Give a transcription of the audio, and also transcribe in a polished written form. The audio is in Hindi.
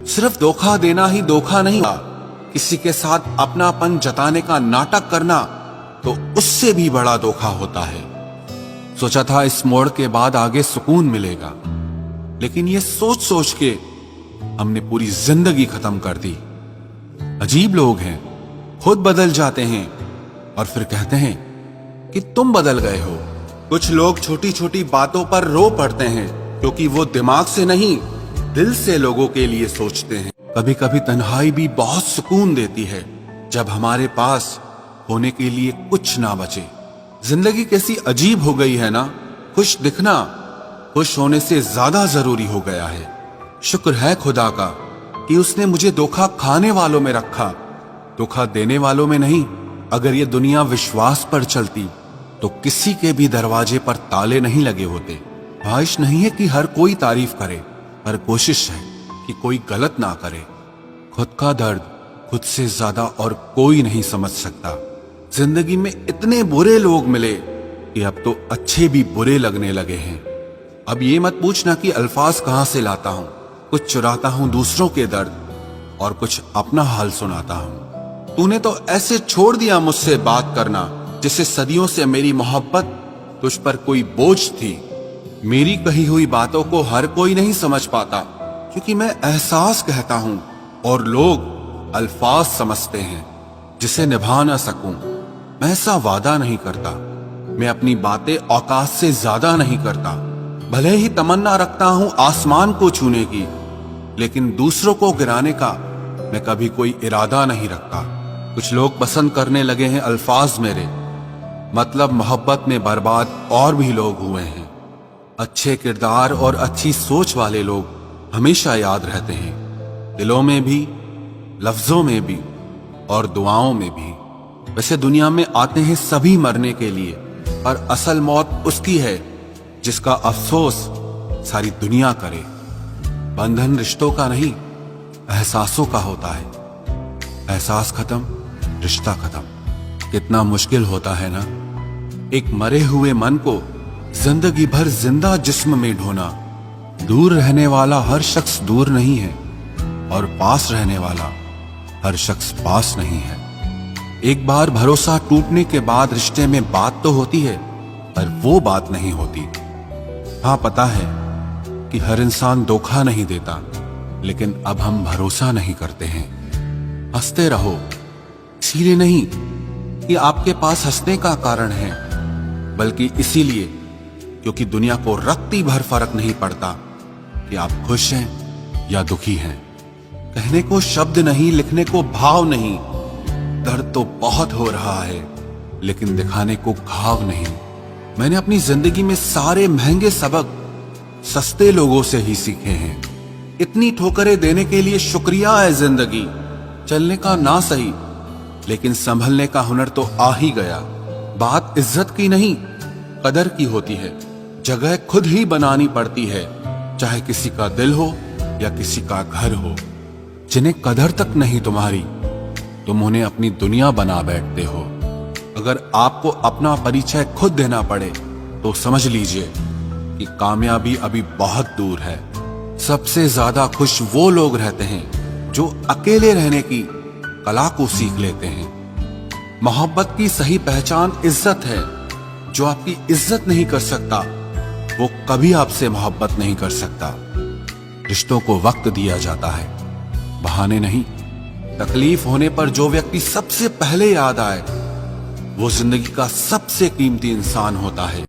सिर्फ धोखा देना ही धोखा नहीं, किसी के साथ अपनापन जताने का नाटक करना तो उससे भी बड़ा धोखा होता है। सोचा था इस मोड़ के बाद आगे सुकून मिलेगा, लेकिन ये सोच सोच के हमने पूरी जिंदगी खत्म कर दी। अजीब लोग हैं, खुद बदल जाते हैं और फिर कहते हैं कि तुम बदल गए हो। कुछ लोग छोटी छोटी बातों पर रो पड़ते हैं क्योंकि वो दिमाग से नहीं दिल से लोगों के लिए सोचते हैं। कभी कभी तन्हाई भी बहुत सुकून देती है, जब हमारे पास होने के लिए कुछ ना बचे। जिंदगी कैसी अजीब हो गई है ना, खुश दिखना खुश होने से ज्यादा जरूरी हो गया है। शुक्र है खुदा का कि उसने मुझे धोखा खाने वालों में रखा, धोखा देने वालों में नहीं। अगर ये दुनिया विश्वास पर चलती तो किसी के भी दरवाजे पर ताले नहीं लगे होते। ख्वाहिश नहीं है कि हर कोई तारीफ करे, पर कोशिश है कि कोई गलत ना करे। खुद का दर्द खुद से ज्यादा और कोई नहीं समझ सकता। जिंदगी में इतने बुरे लोग मिले कि अब तो अच्छे भी बुरे लगने लगे हैं। अब ये मत पूछना कि अल्फाज कहां से लाता हूं। कुछ चुराता हूं दूसरों के दर्द और कुछ अपना हाल सुनाता हूं। तूने तो ऐसे छोड़ दिया मुझसे बात करना जिससे सदियों से मेरी मोहब्बत तुझ पर कोई बोझ थी। मेरी कही हुई बातों को हर कोई नहीं समझ पाता, क्योंकि मैं एहसास कहता हूं और लोग अल्फाज समझते हैं जिसे निभा ना सकूं। मैं ऐसा वादा नहीं करता, मैं अपनी बातें औकात से ज्यादा नहीं करता। भले ही तमन्ना रखता हूं आसमान को छूने की, लेकिन दूसरों को गिराने का मैं कभी कोई इरादा नहीं रखता। कुछ लोग पसंद करने लगे हैं अल्फाज मेरे, मतलब मोहब्बत में बर्बाद और भी लोग हुए हैं। अच्छे किरदार और अच्छी सोच वाले लोग हमेशा याद रहते हैं, दिलों में भी, लफ्जों में भी और दुआओं में भी। वैसे दुनिया में आते हैं सभी मरने के लिए, पर असल मौत उसकी है जिसका अफसोस सारी दुनिया करे। बंधन रिश्तों का नहीं, एहसासों का होता है। एहसास खत्म, रिश्ता खत्म। कितना मुश्किल होता है ना, एक मरे हुए मन को जिंदगी भर जिंदा जिस्म में ढोना। दूर रहने वाला हर शख्स दूर नहीं है और पास रहने वाला हर शख्स पास नहीं है। एक बार भरोसा टूटने के बाद रिश्ते में बात तो होती है, पर वो बात नहीं होती। हाँ, पता है कि हर इंसान धोखा नहीं देता, लेकिन अब हम भरोसा नहीं करते हैं। हंसते रहो, इसीलिए नहीं कि आपके पास हंसने का कारण है, बल्कि इसीलिए क्योंकि दुनिया को रत्ती भर फर्क नहीं पड़ता कि आप खुश हैं या दुखी हैं। कहने को शब्द नहीं, लिखने को भाव नहीं। दर्द तो बहुत हो रहा है, लेकिन दिखाने को घाव नहीं। मैंने अपनी जिंदगी में सारे महंगे सबक सस्ते लोगों से ही सीखे हैं। इतनी ठोकरें देने के लिए शुक्रिया है जिंदगी। चलने का ना सही, लेकिन संभलने का हुनर तो आ ही गया। बात इज्जत की नहीं, कदर की होती है। जगह खुद ही बनानी पड़ती है, चाहे किसी का दिल हो या किसी का घर हो। जिन्हें कदर तक नहीं तुम्हारी, तुम उन्हें अपनी दुनिया बना बैठते हो। अगर आपको अपना परिचय खुद देना पड़े तो समझ लीजिए कि कामयाबी अभी बहुत दूर है। सबसे ज्यादा खुश वो लोग रहते हैं जो अकेले रहने की कला को सीख लेते हैं। मोहब्बत की सही पहचान इज्जत है। जो आपकी इज्जत नहीं कर सकता, वो कभी आपसे मोहब्बत नहीं कर सकता। रिश्तों को वक्त दिया जाता है, बहाने नहीं। तकलीफ होने पर जो व्यक्ति सबसे पहले याद आए, वो जिंदगी का सबसे कीमती इंसान होता है।